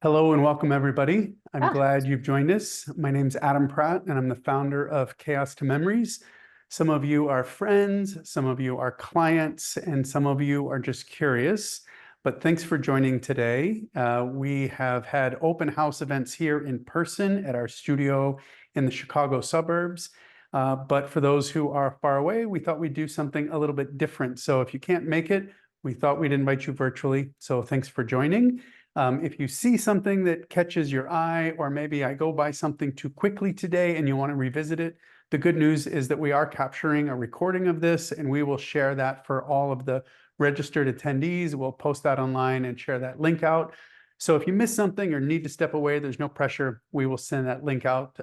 Hello and welcome, everybody. I'm Ah, glad you've joined us. My name's Adam Pratt, and I'm the founder of Chaos to Memories. Some of you are friends, some of you are clients, and some of you are just curious. But thanks for joining today. We have had open house events here in person at our studio in the Chicago suburbs. But for those who are far away, we thought we'd do something a little bit different. So if you can't make it, we thought we'd invite you virtually. So thanks for joining. If you see something that catches your eye, or maybe I go by something too quickly today and you want to revisit it, the good news is that we are capturing a recording of this and we will share that for all of the registered attendees. We'll post that online and share that link out. So if you miss something or need to step away, there's no pressure. We will send that link out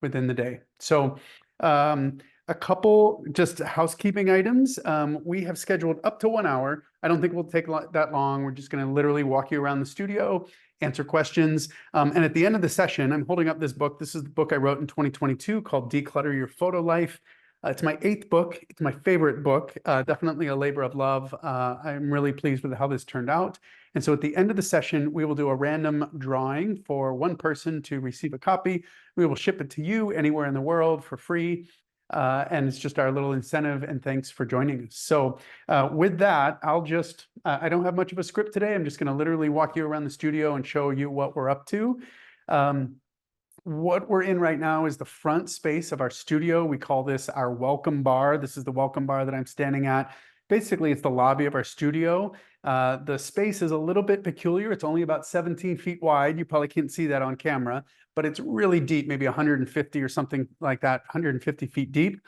within the day. So a couple just housekeeping items. We have scheduled up to 1 hour. I don't think we'll take that long. We're just going to literally walk you around the studio, answer questions. And at the end of the session, I'm holding up this book. This is the book I wrote in 2022 called Declutter Your Photo Life. It's my 8th book. It's my favorite book, definitely a labor of love. I'm really pleased with how this turned out. And so at the end of the session, we will do a random drawing for one person to receive a copy. We will ship it to you anywhere in the world for free. And it's just our little incentive, and thanks for joining us. So with that, I don't have much of a script today. I'm just going to literally walk you around the studio and show you what we're up to. What we're in right now is the front space of our studio. We call this our welcome bar. This is the welcome bar that I'm standing at. Basically, it's the lobby of our studio. The space is a little bit peculiar. It's only about 17 feet wide. You probably can't see that on camera, but it's really deep, maybe 150 or something like that, 150 feet deep.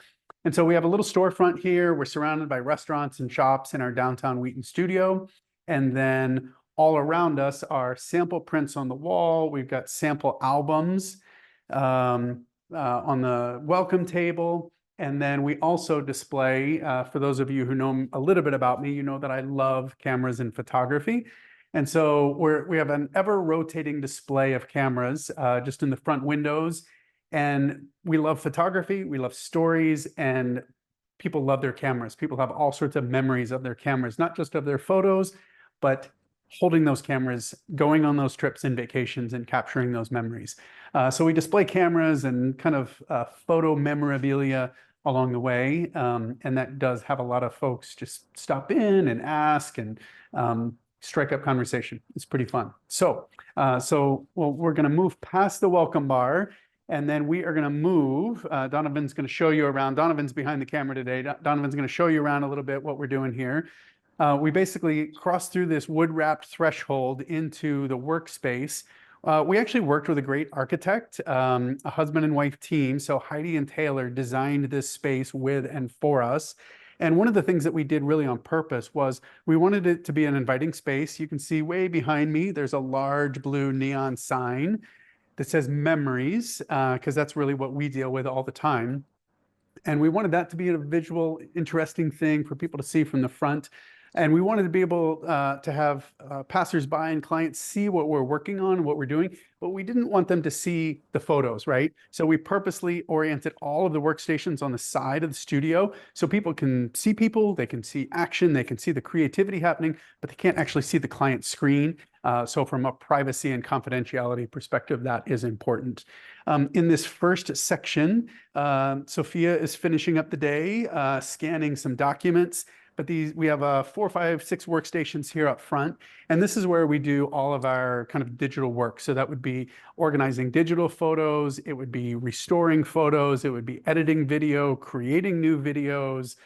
And so we have a little storefront here. We're surrounded by restaurants and shops in our downtown Wheaton studio. And then all around us are sample prints on the wall. We've got sample albums on the welcome table. And then we also display, for those of you who know a little bit about me, you know that I love cameras and photography. And so we have an ever rotating display of cameras just in the front windows. And we love photography, we love stories, and people love their cameras. People have all sorts of memories of their cameras, not just of their photos, but holding those cameras, going on those trips and vacations and capturing those memories. So we display cameras and kind of photo memorabilia along the way. And that does have a lot of folks just stop in and ask and strike up conversation. It's pretty fun. So we're going to move past the welcome bar, and then we are going to move. Donovan's going to show you around. Donovan's behind the camera today. Donovan's going to show you around a little bit what we're doing here. We basically crossed through this wood-wrapped threshold into the workspace. We actually worked with a great architect, a husband and wife team. So Heidi and Taylor designed this space with and for us. And one of the things that we did really on purpose was we wanted it to be an inviting space. You can see way behind me, there's a large blue neon sign that says memories, because that's really what we deal with all the time. And we wanted that to be a visual, interesting thing for people to see from the front. And we wanted to be able to have passersby and clients see what we're working on, what we're doing, but we didn't want them to see the photos, right? So we purposely oriented all of the workstations on the side of the studio so people can see people, they can see action, they can see the creativity happening, but they can't actually see the client screen. So from a privacy and confidentiality perspective, that is important. In this first section, Sophia is finishing up the day, scanning some documents. But we have 4, 5, 6 workstations here up front. And this is where we do all of our kind of digital work. So that would be organizing digital photos. It would be restoring photos. It would be editing video, creating new videos,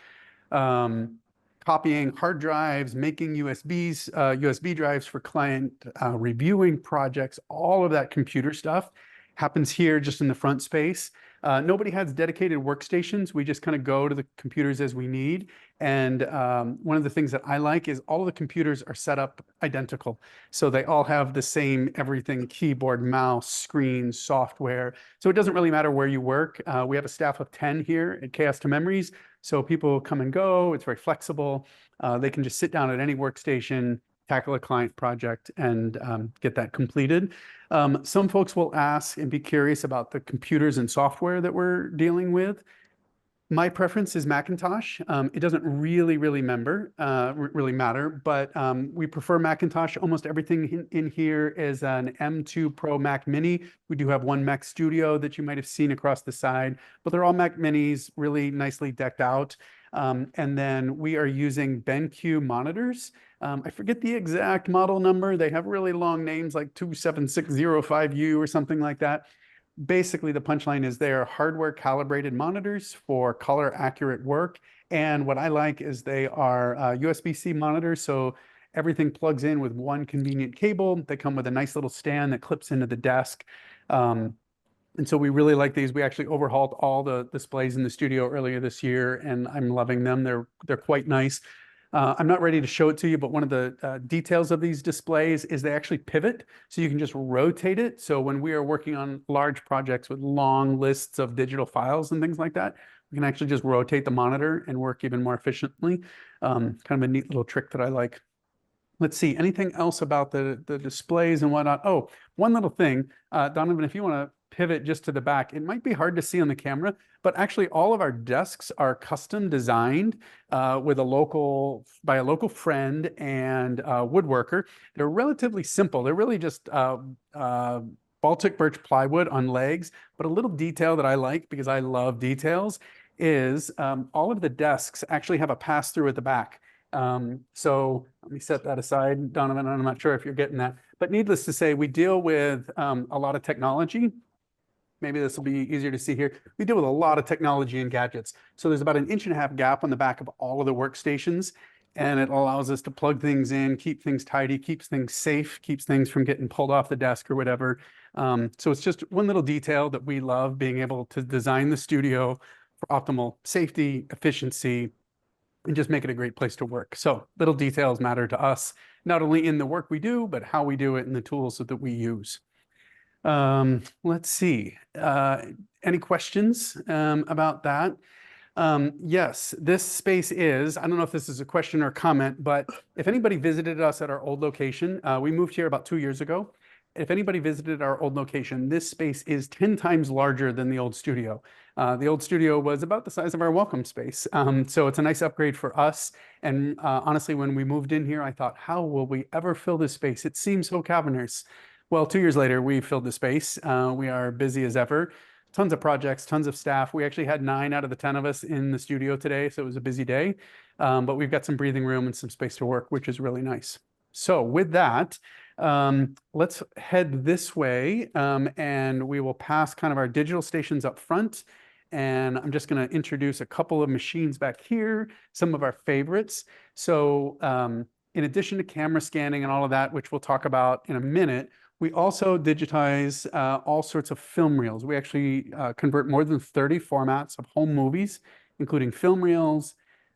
copying hard drives, making USB drives for client, reviewing projects. All of that computer stuff happens here just in the front space. Nobody has dedicated workstations. We just kind of go to the computers as we need. And one of the things that I like is all of the computers are set up identical. So they all have the same everything: keyboard, mouse, screen, software. So it doesn't really matter where you work. We have a staff of 10 here at Chaos to Memories. So people come and go. It's very flexible. They can just sit down at any workstation, tackle a client project, and get that completed. Some folks will ask and be curious about the computers and software that we're dealing with. My preference is Macintosh. It doesn't really really matter, but we prefer Macintosh. Almost everything in here is an M2 Pro Mac Mini. We do have one Mac Studio that you might have seen across the side, but they're all Mac Minis, really nicely decked out. And then we are using BenQ monitors. I forget the exact model number. They have really long names like 27605U or something like that. Basically, the punchline is they are hardware calibrated monitors for color accurate work. And what I like is they are USB-C monitors. So everything plugs in with one convenient cable. They come with a nice little stand that clips into the desk. And so we really like these. We actually overhauled all the displays in the studio earlier this year, and I'm loving them. They're quite nice. I'm not ready to show it to you, but one of the details of these displays is they actually pivot, so you can just rotate it. So when we are working on large projects with long lists of digital files and things like that, we can actually just rotate the monitor and work even more efficiently. Kind of a neat little trick that I like. Let's see, anything else about the displays and whatnot? Oh, one little thing, Donovan, if you want to pivot just to the back, it might be hard to see on the camera, but actually all of our desks are custom designed by a local friend and woodworker. They're relatively simple. They're really just Baltic birch plywood on legs, but a little detail that I like because I love details is all of the desks actually have a pass-through at the back. So let me set that aside, Donovan. I'm not sure if you're getting that, but needless to say, we deal with a lot of technology. Maybe this will be easier to see here. We deal with a lot of technology and gadgets. So there's about an 1.5 inch gap on the back of all of the workstations, and it allows us to plug things in, keep things tidy, keeps things safe, keeps things from getting pulled off the desk or whatever. So it's just one little detail that we love, being able to design the studio for optimal safety, efficiency, and just make it a great place to work. So little details matter to us, not only in the work we do, but how we do it and the tools that we use. Let's see. Any questions about that? Yes, this space is, I don't know if this is a question or comment, but if anybody visited us at our old location, we moved here about 2 years ago. If anybody visited our old location, this space is 10 times larger than the old studio. The old studio was about the size of our welcome space. So it's a nice upgrade for us. And honestly, when we moved in here, I thought, how will we ever fill this space? It seems so cavernous. Well, 2 years later, we filled the space. We are busy as ever. Tons of projects, tons of staff. We actually had 9 out of the 10 of us in the studio today, so it was a busy day. But we've got some breathing room and some space to work, which is really nice. So with that, let's head this way, and we will pass kind of our digital stations up front. And I'm just going to introduce a couple of machines back here, some of our favorites. So in addition to camera scanning and all of that, which we'll talk about in a minute, we also digitize all sorts of film reels. We actually convert more than 30 formats of home movies, including film reels,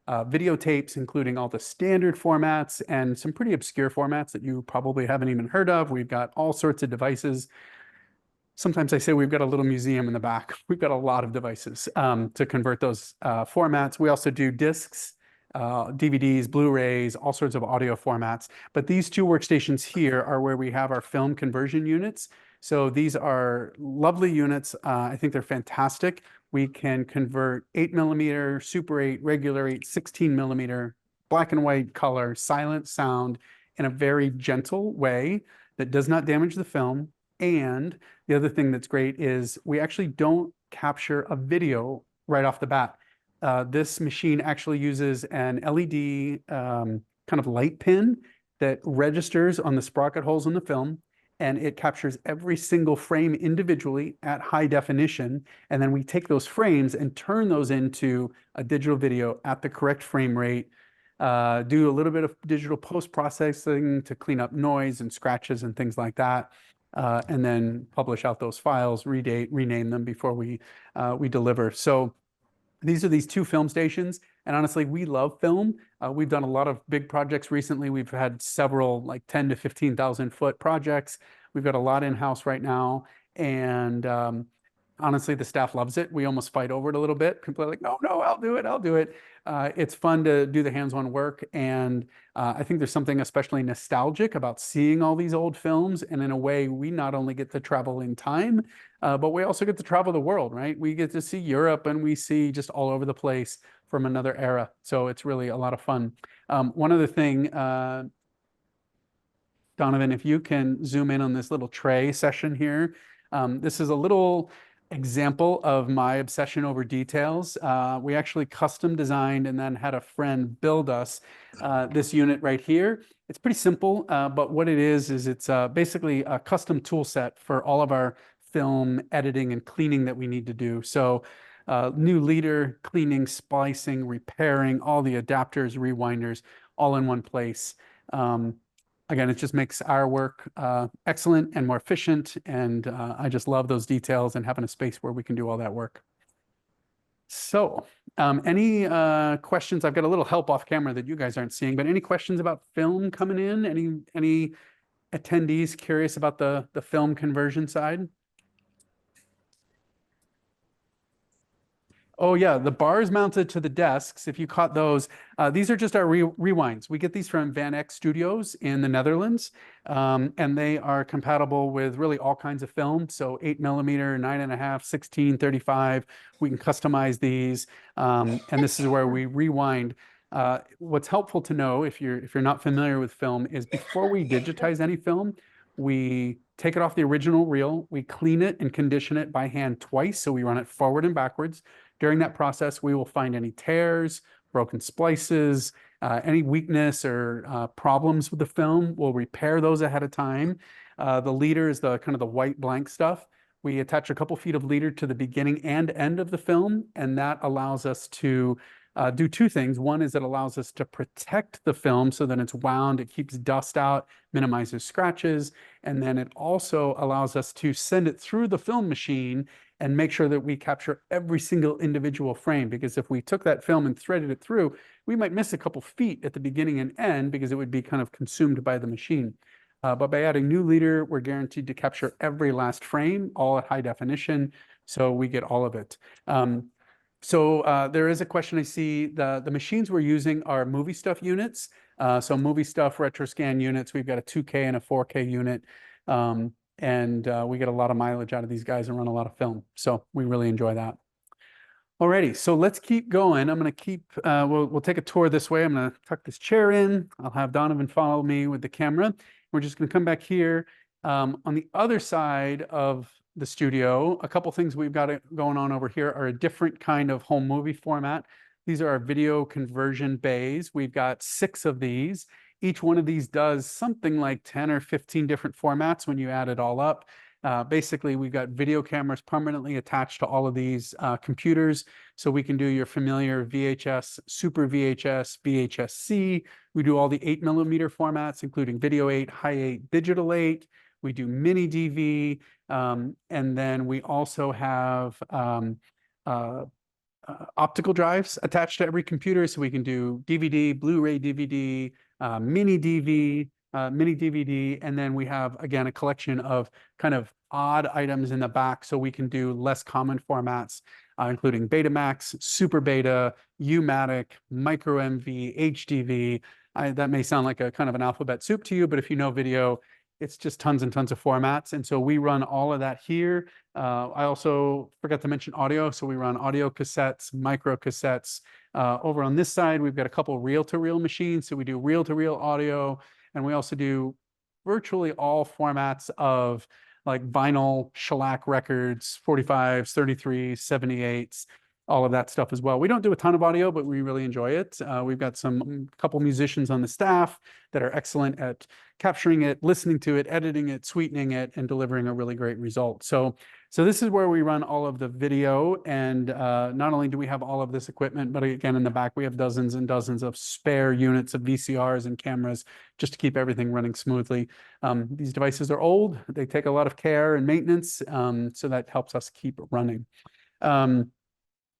videotapes, including all the standard formats and some pretty obscure formats that you probably haven't even heard of. We've got all sorts of devices. Sometimes I say we've got a little museum in the back. We've got a lot of devices to convert those formats. We also do discs, DVDs, Blu-rays, all sorts of audio formats. But these 2 workstations here are where we have our film conversion units. So these are lovely units. I think they're fantastic. We can convert 8mm, Super 8, regular 8, 16mm, black and white color, silent sound in a very gentle way that does not damage the film. And the other thing that's great is we actually don't capture a video right off the bat. This machine actually uses an LED kind of light pin that registers on the sprocket holes in the film, and it captures every single frame individually at high definition. And then we take those frames and turn those into a digital video at the correct frame rate, do a little bit of digital post-processing to clean up noise and scratches and things like that. And then publish out those files, redate, rename them before we deliver. So these are these 2 film stations, and honestly, we love film. We've done a lot of big projects recently. We've had several like 10 to 15,000 foot projects. We've got a lot in-house right now, and honestly, the staff loves it. We almost fight over it a little bit. People are like, no, I'll do it. It's fun to do the hands-on work, and I think there's something especially nostalgic about seeing all these old films, and in a way, we not only get to travel in time, but we also get to travel the world, right? We get to see Europe and we see just all over the place from another era. So it's really a lot of fun. One other thing, Donovan, if you can zoom in on this little tray session here. This is a little example of my obsession over details. We actually custom designed and then had a friend build us this unit right here. It's pretty simple, but what it is it's basically a custom tool set for all of our film editing and cleaning that we need to do. So new leader, cleaning, splicing, repairing, all the adapters, rewinders, all in one place. Again, it just makes our work excellent and more efficient. And I just love those details and having a space where we can do all that work. So any questions? I've got a little help off camera that you guys aren't seeing, but any questions about film coming in? Any attendees curious about the film conversion side? Oh yeah, the bars mounted to the desks, if you caught those, these are just our rewinds. We get these from Van Eck Studios in the Netherlands, and they are compatible with really all kinds of film. So 8mm, 9.5, 16, 35. We can customize these, and this is where we rewind. What's helpful to know if you're not familiar with film is before we digitize any film, we take it off the original reel, we clean it and condition it by hand twice. So we run it forward and backwards. During that process, we will find any tears, broken splices, any weakness or problems with the film. We'll repair those ahead of time. The leader is the kind of the white blank stuff. We attach a couple feet of leader to the beginning and end of the film, and that allows us to do two things. One is it allows us to protect the film so that it's wound, it keeps dust out, minimizes scratches, and then it also allows us to send it through the film machine and make sure that we capture every single individual frame. Because if we took that film and threaded it through, we might miss a couple feet at the beginning and end because it would be kind of consumed by the machine. But by adding new leader, we're guaranteed to capture every last frame, all at high definition, so we get all of it. So there is a question I see. The machines we're using are Movie Stuff units. So Movie Stuff RetroScan units. We've got a 2K and a 4K unit. And we get a lot of mileage out of these guys and run a lot of film. So we really enjoy that. Alrighty, so let's keep going. I'm going to keep, we'll take a tour this way. I'm going to tuck this chair in. I'll have Donovan follow me with the camera. We're just going to come back here. On the other side of the studio, a couple things we've got going on over here are a different kind of home movie format. These are our video conversion bays. We've got 6 of these. Each one of these does something like 10 or 15 different formats when you add it all up. Basically, we've got video cameras permanently attached to all of these computers. So we can do your familiar VHS, Super VHS, VHS-C. We do all the 8mm formats, including Video 8, High 8, Digital 8. We do Mini DV. And then we also have optical drives attached to every computer. So we can do DVD, Blu-ray DVD, mini DV, mini DVD, and then we have, again, a collection of kind of odd items in the back so we can do less common formats, including Betamax, Super Beta, U-Matic, Micro MV, HDV. That may sound like a kind of an alphabet soup to you, but if you know video, it's just tons and tons of formats. And so we run all of that here. I also forgot to mention audio. So we run audio cassettes, micro cassettes. Over on this side, we've got a couple reel-to-reel machines. So we do reel-to-reel audio, and we also do virtually all formats of like vinyl, shellac records, 45s, 33s, 78s, all of that stuff as well. We don't do a ton of audio, but we really enjoy it. We've got couple musicians on the staff that are excellent at capturing it, listening to it, editing it, sweetening it, and delivering a really great result. So this is where we run all of the video. And not only do we have all of this equipment, but again, in the back, we have dozens and dozens of spare units of VCRs and cameras just to keep everything running smoothly. These devices are old. They take a lot of care and maintenance. So that helps us keep running.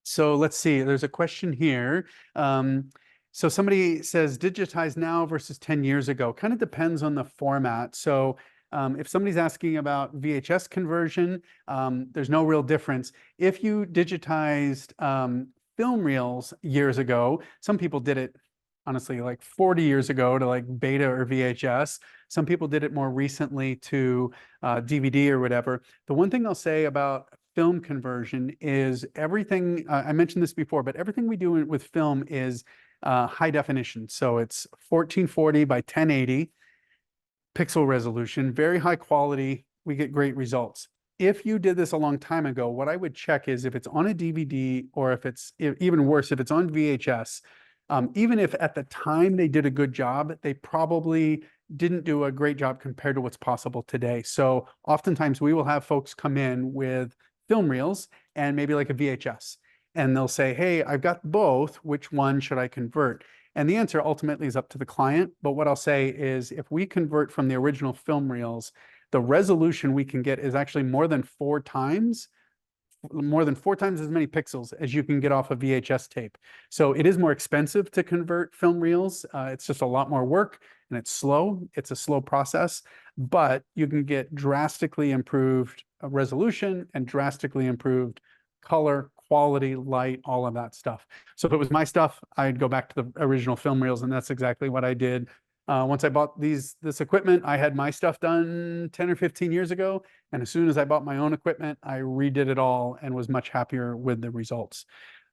So let's see, there's a question here. So somebody says digitize now versus 10 years ago. Kind of depends on the format. So if somebody's asking about VHS conversion, there's no real difference. If you digitized film reels years ago, some people did it honestly like 40 years ago to like beta or VHS. Some people did it more recently to DVD or whatever. The one thing I'll say about film conversion is everything, I mentioned this before, but everything we do with film is high definition. So it's 1440 by 1080 pixel resolution, very high quality. We get great results. If you did this a long time ago, what I would check is if it's on a DVD or if it's even worse, if it's on VHS, even if at the time they did a good job, they probably didn't do a great job compared to what's possible today. So oftentimes we will have folks come in with film reels and maybe like a VHS, and they'll say, hey, I've got both. Which one should I convert? And the answer ultimately is up to the client. But what I'll say is if we convert from the original film reels, the resolution we can get is actually more than four times as many pixels as you can get off a VHS tape. So it is more expensive to convert film reels. It's just a lot more work and it's slow. It's a slow process, but you can get drastically improved resolution and drastically improved color, quality, light, all of that stuff. So if it was my stuff, I'd go back to the original film reels, and that's exactly what I did. Once I bought this equipment, I had my stuff done 10 or 15 years ago. And as soon as I bought my own equipment, I redid it all and was much happier with the results.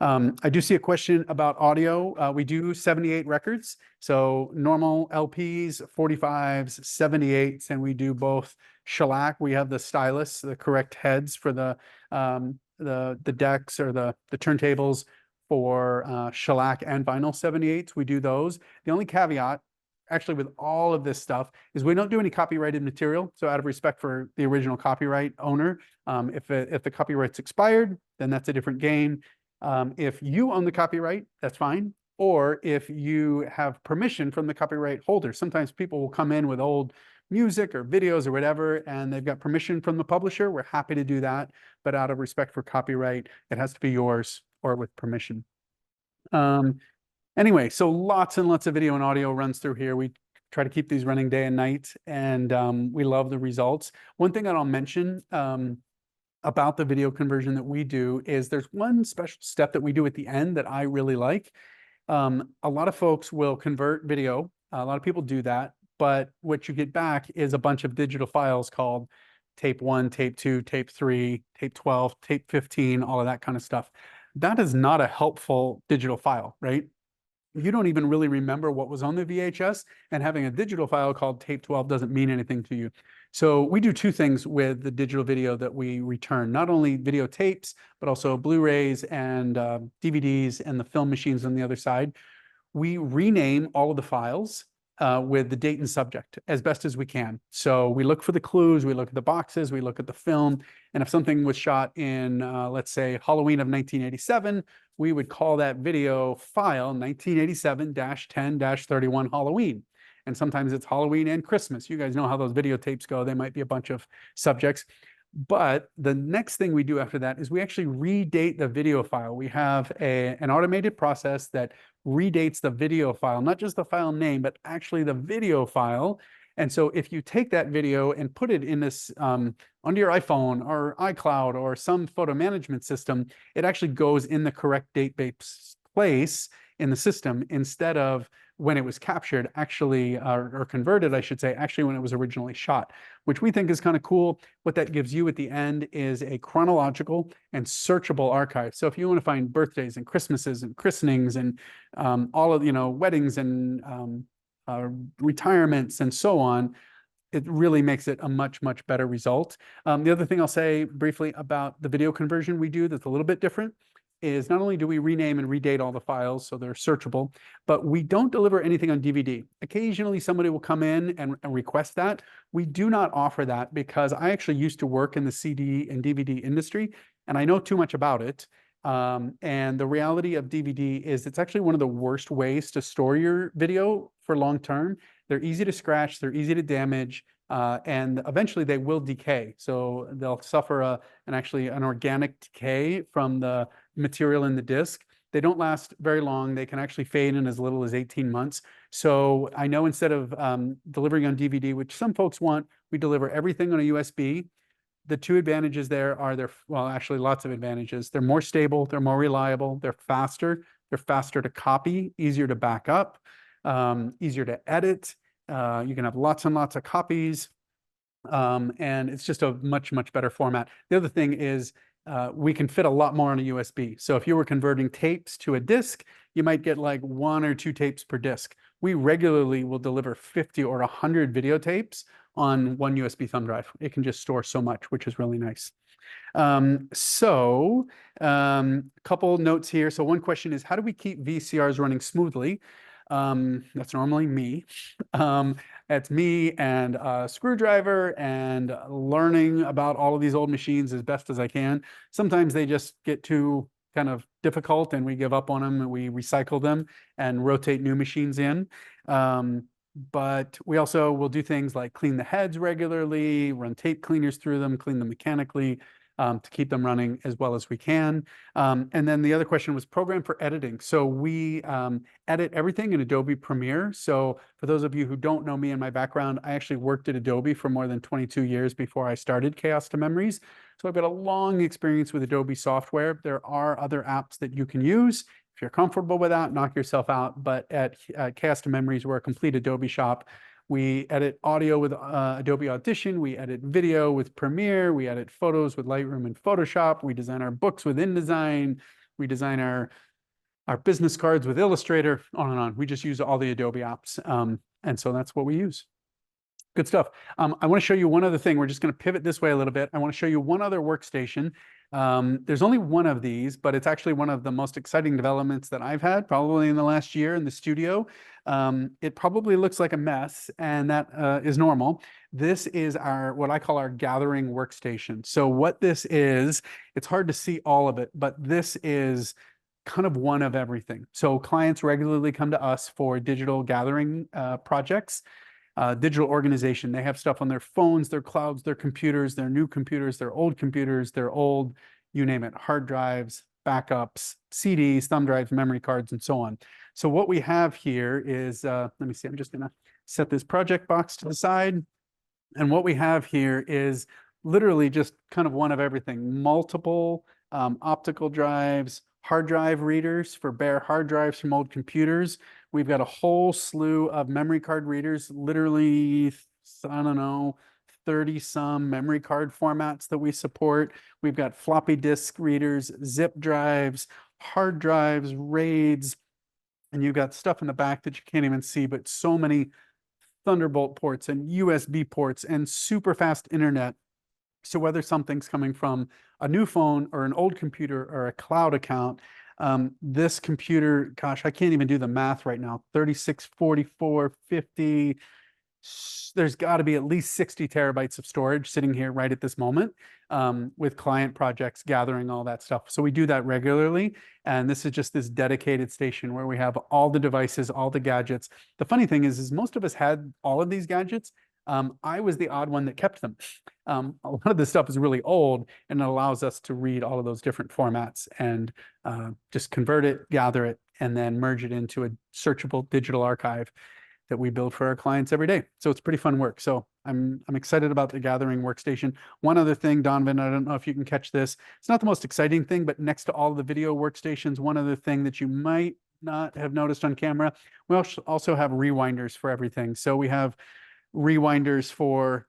I do see a question about audio. We do 78 records. So normal LPs, 45s, 78s, and we do both shellac. We have the stylus, the correct heads for the decks or the turntables for shellac and vinyl 78s. We do those. The only caveat, actually, with all of this stuff is we don't do any copyrighted material. So out of respect for the original copyright owner, if the copyright's expired, then that's a different game. If you own the copyright, that's fine. Or if you have permission from the copyright holder, sometimes people will come in with old music or videos or whatever, and they've got permission from the publisher. We're happy to do that. But out of respect for copyright, it has to be yours or with permission. Anyway, so lots and lots of video and audio runs through here. We try to keep these running day and night, and we love the results. One thing that I'll mention about the video conversion that we do is there's one special step that we do at the end that I really like. A lot of folks will convert video. A lot of people do that, but what you get back is a bunch of digital files called tape 1, tape 2, tape 3, tape 12, tape 15, all of that kind of stuff. That is not a helpful digital file, right? You don't even really remember what was on the VHS, and having a digital file called tape 12 doesn't mean anything to you. So we do two things with the digital video that we return, not only videotapes, but also Blu-rays and DVDs and the film machines on the other side. We rename all of the files with the date and subject as best as we can. So we look for the clues, we look at the boxes, we look at the film, and if something was shot in, let's say, Halloween of 1987, we would call that video file 1987-10-31 Halloween. And sometimes it's Halloween and Christmas. You guys know how those videotapes go. They might be a bunch of subjects. But the next thing we do after that is we actually redate the video file. We have an automated process that redates the video file, not just the file name, but actually the video file. And so if you take that video and put it in this onto your iPhone or iCloud or some photo management system, it actually goes in the correct date-based place in the system instead of when it was captured, actually, or converted, I should say, actually when it was originally shot, which we think is kind of cool. What that gives you at the end is a chronological and searchable archive. So if you want to find birthdays and Christmases and christenings and all of, weddings and retirements and so on, it really makes it a much, much better result. The other thing I'll say briefly about the video conversion we do that's a little bit different is not only do we rename and redate all the files so they're searchable, but we don't deliver anything on DVD. Occasionally somebody will come in and request that. We do not offer that because I actually used to work in the CD and DVD industry, and I know too much about it. And the reality of DVD is it's actually one of the worst ways to store your video for long term. They're easy to scratch, they're easy to damage, and eventually they will decay. So they'll suffer an organic decay from the material in the disc. They don't last very long. They can actually fade in as little as 18 months. So I know instead of delivering on DVD, which some folks want, we deliver everything on a USB. The two advantages there are actually lots of advantages. They're more stable, they're more reliable, they're faster to copy, easier to back up. easier to edit. You can have lots and lots of copies. And it's just a much, much better format. The other thing is we can fit a lot more on a USB. So if you were converting tapes to a disk, you might get like 1 or 2 tapes per disk. We regularly will deliver 50 or 100 videotapes on one USB thumb drive. It can just store so much, which is really nice. Couple notes here. So one question is, how do we keep VCRs running smoothly? That's normally me. It's me and a screwdriver and learning about all of these old machines as best as I can. Sometimes they just get too kind of difficult and we give up on them and we recycle them and rotate new machines in. But we also will do things like clean the heads regularly, run tape cleaners through them, clean them mechanically, to keep them running as well as we can. And then the other question was program for editing. So we edit everything in Adobe Premiere. So for those of you who don't know me and my background, I actually worked at Adobe for more than 22 years before I started Chaos to Memories. So I've got a long experience with Adobe software. There are other apps that you can use. If you're comfortable with that, knock yourself out. But at Chaos to Memories, we're a complete Adobe shop. We edit audio with Adobe Audition. We edit video with Premiere. We edit photos with Lightroom and Photoshop. We design our books with InDesign. We design our business cards with Illustrator, on and on. We just use all the Adobe apps. And so that's what we use. Good stuff. I want to show you one other thing. We're just going to pivot this way a little bit. I want to show you one other workstation. There's only one of these, but it's actually one of the most exciting developments that I've had probably in the last year in the studio. It probably looks like a mess, and that is normal. This is what I call our gathering workstation. So what this is, it's hard to see all of it, but this is kind of one of everything. So clients regularly come to us for digital gathering projects. Digital organization. They have stuff on their phones, their clouds, their computers, their new computers, their old, you name it, hard drives, backups, CDs, thumb drives, memory cards, and so on. So what we have here is, let me see, I'm just going to set this project box to the side. And what we have here is literally just kind of one of everything, multiple optical drives, hard drive readers for bare hard drives from old computers. We've got a whole slew of memory card readers, literally, I don't know, 30 some memory card formats that we support. We've got floppy disk readers, zip drives, hard drives, RAIDs, and you've got stuff in the back that you can't even see, but so many Thunderbolt ports and USB ports and super fast internet. So whether something's coming from a new phone or an old computer or a cloud account, this computer, gosh, I can't even do the math right now, 36, 44, 50, there's got to be at least 60 terabytes of storage sitting here right at this moment, with client projects gathering all that stuff. So we do that regularly. And this is just this dedicated station where we have all the devices, all the gadgets. The funny thing is most of us had all of these gadgets. I was the odd one that kept them. A lot of this stuff is really old, and it allows us to read all of those different formats and just convert it, gather it, and then merge it into a searchable digital archive that we build for our clients every day. So it's pretty fun work. So I'm excited about the gathering workstation. One other thing, Donovan, I don't know if you can catch this. It's not the most exciting thing, but next to all the video workstations, one other thing that you might not have noticed on camera, we also have rewinders for everything. So we have rewinders for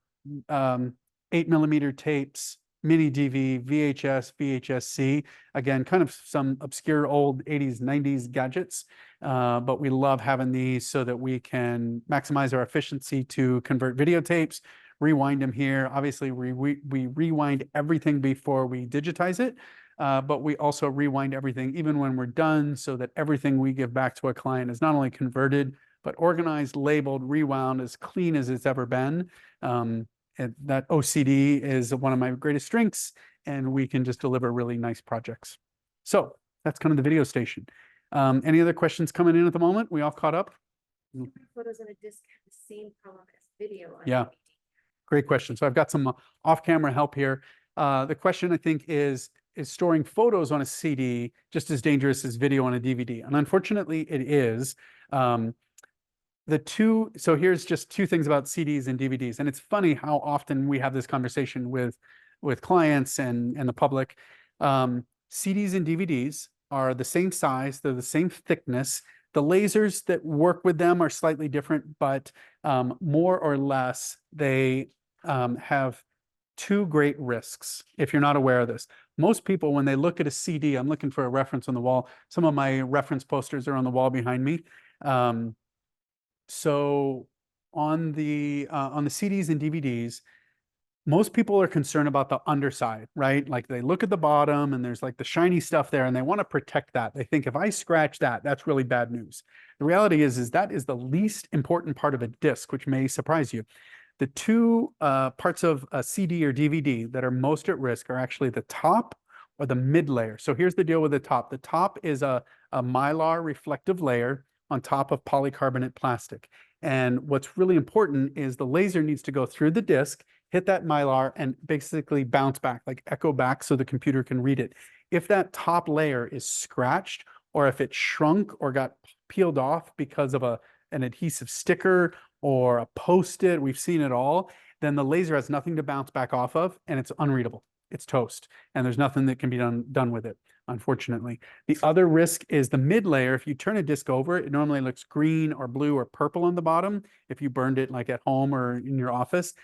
8mm tapes, mini DV, VHS, VHS-C. Again, kind of some obscure old 80s, 90s gadgets, but we love having these so that we can maximize our efficiency to convert videotapes, rewind them here. Obviously, we rewind everything before we digitize it, but we also rewind everything even when we're done so that everything we give back to a client is not only converted, but organized, labeled, rewound, as clean as it's ever been. And that OCD is one of my greatest strengths, and we can just deliver really nice projects. So that's kind of the video station. Any other questions coming in at the moment? We all caught up? Photos on a disc have the same problem as video on Yeah. DVD. Great question. So I've got some off-camera help here. The question, I think, is storing photos on a CD just as dangerous as video on a DVD? And unfortunately, it is. So here's just two things about CDs and DVDs. And it's funny how often we have this conversation with clients and the public. CDs and DVDs are the same size, they're the same thickness, The lasers that work with them are slightly different, but more or less they have two great risks if you're not aware of this. Most people, when they look at a CD, I'm looking for a reference on the wall. Some of my reference posters are on the wall behind me. So on the CDs and DVDs, most people are concerned about the underside, right? Like they look at the bottom and there's like the shiny stuff there and they want to protect that. They think if I scratch that, that's really bad news. The reality is that is the least important part of a disc, which may surprise you. The two parts of a CD or DVD that are most at risk are actually the top or the mid layer. So here's the deal with the top. The top is a Mylar reflective layer on top of polycarbonate plastic. And what's really important is the laser needs to go through the disc, hit that Mylar, and basically bounce back, like echo back so the computer can read it. If that top layer is scratched, or if it shrunk or got peeled off because of an adhesive sticker or a Post-it, we've seen it all, then the laser has nothing to bounce back off of and it's unreadable. It's toast. And there's nothing that can be done with it, unfortunately. The other risk is the mid layer. If you turn a disc over, it normally looks green or blue or purple on the bottom. If you burned it like at home or in your office,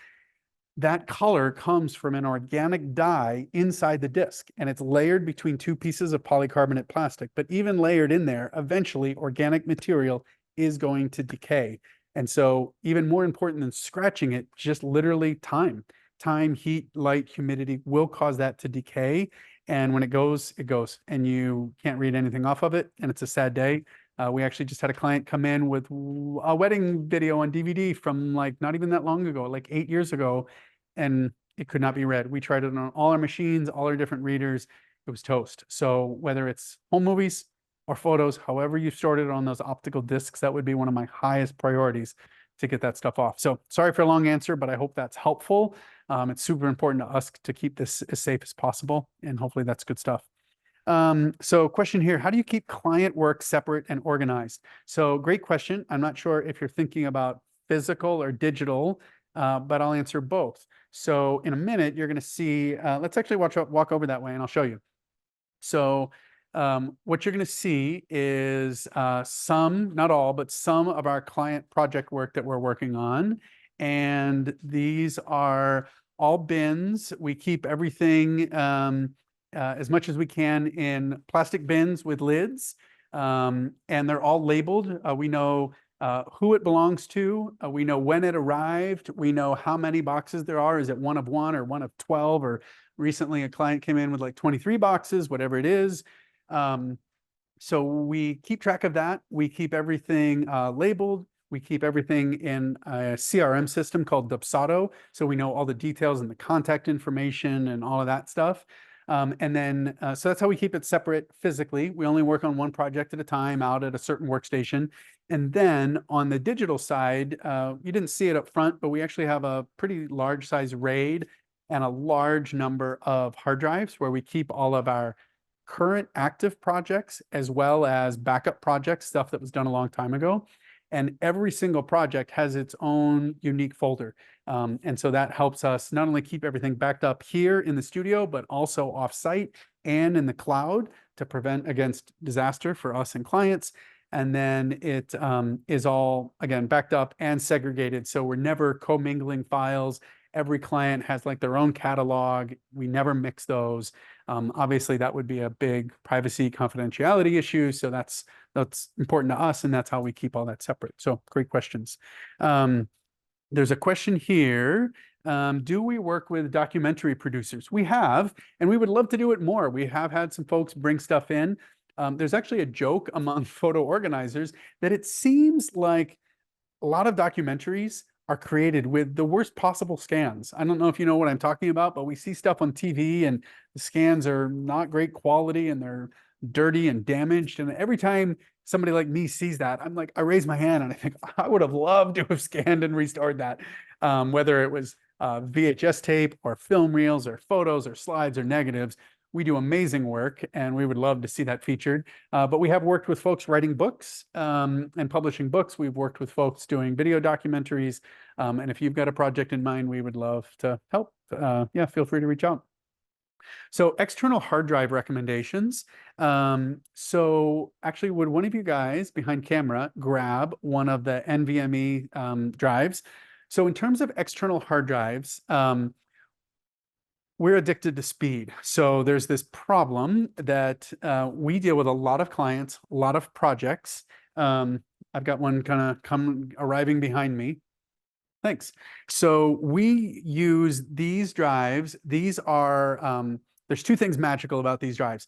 that color comes from an organic dye inside the disc, and it's layered between two pieces of polycarbonate plastic. But even layered in there, eventually organic material is going to decay. And so even more important than scratching it, just literally time. Time, heat, light, humidity will cause that to decay. And when it goes, and you can't read anything off of it. And it's a sad day. We actually just had a client come in with a wedding video on DVD from like not even that long ago, like 8 years ago, and it could not be read. We tried it on all our machines, all our different readers. It was toast. So whether it's home movies or photos, however you stored it on those optical discs, that would be one of my highest priorities to get that stuff off. So sorry for a long answer, but I hope that's helpful. It's super important to us to keep this as safe as possible, and hopefully that's good stuff. So question here, how do you keep client work separate and organized? So great question. I'm not sure if you're thinking about physical or digital, but I'll answer both. So in a minute, you're going to see, let's actually walk over that way and I'll show you. So what you're going to see is some, not all, but some of our client project work that we're working on. And these are all bins. We keep everything as much as we can in plastic bins with lids. And they're all labeled. We know who it belongs to. We know when it arrived. We know how many boxes there are. Is it one of one or one of 12? Or recently a client came in with like 23 boxes, whatever it is. So we keep track of that. We keep everything labeled. We keep everything in a CRM system called Dubsado. So we know all the details and the contact information and all of that stuff. And then, so that's how we keep it separate physically. We only work on one project at a time out at a certain workstation. And then on the digital side, you didn't see it up front, but we actually have a pretty large size RAID and a large number of hard drives where we keep all of our current active projects as well as backup projects, stuff that was done a long time ago. And every single project has its own unique folder. And so that helps us not only keep everything backed up here in the studio, but also offsite and in the cloud to prevent against disaster for us and clients. And then it is all, again, backed up and segregated. So we're never commingling files. Every client has like their own catalog. We never mix those. Obviously, that would be a big privacy confidentiality issue. So that's important to us, and that's how we keep all that separate. So great questions. There's a question here. Do we work with documentary producers? We have, and we would love to do it more. We have had some folks bring stuff in. There's actually a joke among photo organizers that it seems like a lot of documentaries are created with the worst possible scans. I don't know if you know what I'm talking about, but we see stuff on TV and the scans are not great quality and they're dirty and damaged. And every time somebody like me sees that, I'm like, I raise my hand and I think I would have loved to have scanned and restored that. Whether it was VHS tape or film reels or photos or slides or negatives, we do amazing work and we would love to see that featured. But we have worked with folks writing books and publishing books. We've worked with folks doing video documentaries. And if you've got a project in mind, we would love to help. Yeah, feel free to reach out. So external hard drive recommendations. So actually, would one of you guys behind camera grab one of the NVMe drives? So in terms of external hard drives, we're addicted to speed. So there's this problem that we deal with a lot of clients, a lot of projects. I've got one kind of arriving behind me. Thanks. So we use these drives. These are, there's two things magical about these drives.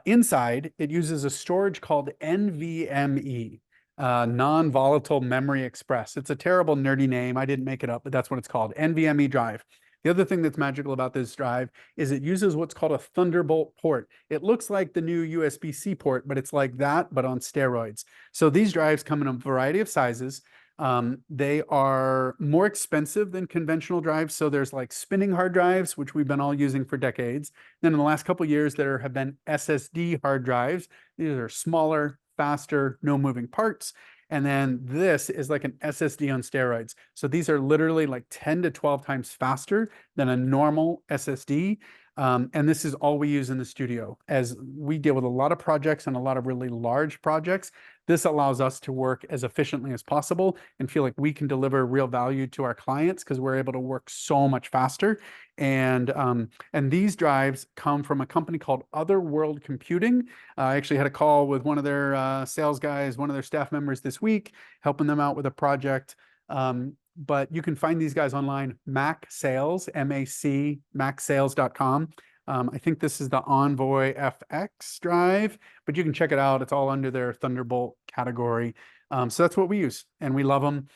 Inside, it uses a storage called NVMe, non-volatile memory express. It's a terrible nerdy name. I didn't make it up, but that's what it's called, NVMe drive. The other thing that's magical about this drive is it uses what's called a Thunderbolt port. It looks like the new USB-C port, but it's like that, but on steroids. So these drives come in a variety of sizes. They are more expensive than conventional drives. So there's like spinning hard drives, which we've been all using for decades. Then in the last couple of years, there have been SSD hard drives. These are smaller, faster, no moving parts. And then this is like an SSD on steroids. So these are literally like 10 to 12 times faster than a normal SSD. And this is all we use in the studio. As we deal with a lot of projects and a lot of really large projects, this allows us to work as efficiently as possible and feel like we can deliver real value to our clients because we're able to work so much faster. And these drives come from a company called Otherworld Computing. I actually had a call with one of their sales guys, one of their staff members this week, helping them out with a project. But you can find these guys online, Mac Sales, M-A-C, macsales.com. I think this is the Envoy FX drive, but you can check it out. It's all under their Thunderbolt category. So that's what we use, and we love them.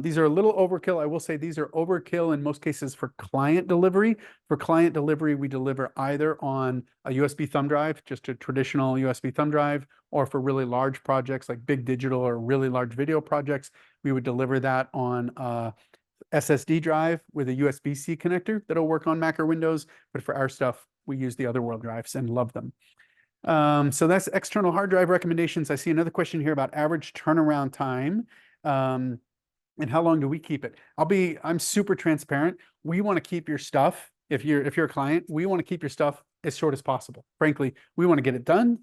These are a little overkill. I will say these are overkill in most cases for client delivery. For client delivery, we deliver either on a USB thumb drive, just a traditional USB thumb drive, or for really large projects like big digital or really large video projects, we would deliver that on a SSD drive with a USB-C connector that'll work on Mac or Windows. But for our stuff, we use the Otherworld drives and love them. So that's external hard drive recommendations. I see another question here about average turnaround time. And how long do we keep it? I'm super transparent. We want to keep your stuff. If you're a client, we want to keep your stuff as short as possible. Frankly, we want to get it done.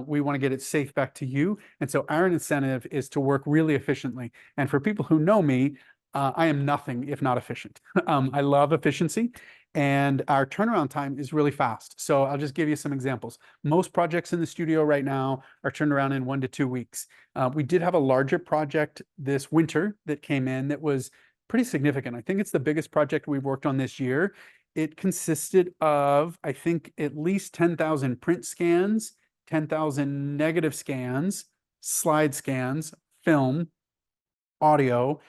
We want to get it safe back to you. And so our incentive is to work really efficiently. And for people who know me, I am nothing if not efficient. I love efficiency, and our turnaround time is really fast. So I'll just give you some examples. Most projects in the studio right now are turned around in 1 to 2 weeks. We did have a larger project this winter that came in that was pretty significant. I think it's the biggest project we've worked on this year. It consisted of, I think, at least 10,000 print scans, 10,000 negative scans, slide scans, film, audio,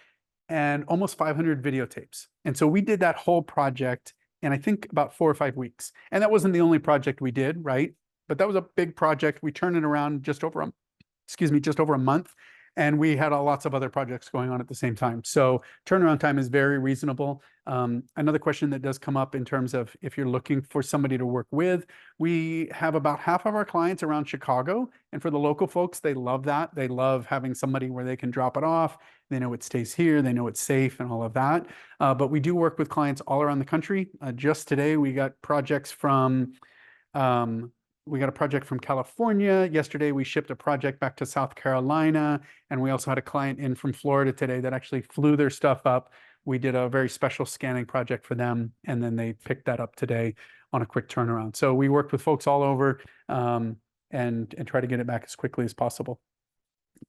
and almost 500 videotapes. And so we did that whole project in, I think, about 4 or 5 weeks. And that wasn't the only project we did, right? But that was a big project. We turned it around just over a month. And we had lots of other projects going on at the same time. So turnaround time is very reasonable. Another question that does come up in terms of if you're looking for somebody to work with, we have about half of our clients around Chicago. And for the local folks, they love that. They love having somebody where they can drop it off. They know it stays here. They know it's safe and all of that. But we do work with clients all around the country. Just today, we got projects from California. Yesterday, we shipped a project back to South Carolina. And we also had a client in from Florida today that actually flew their stuff up. We did a very special scanning project for them. And then they picked that up today on a quick turnaround. So we worked with folks all over and try to get it back as quickly as possible.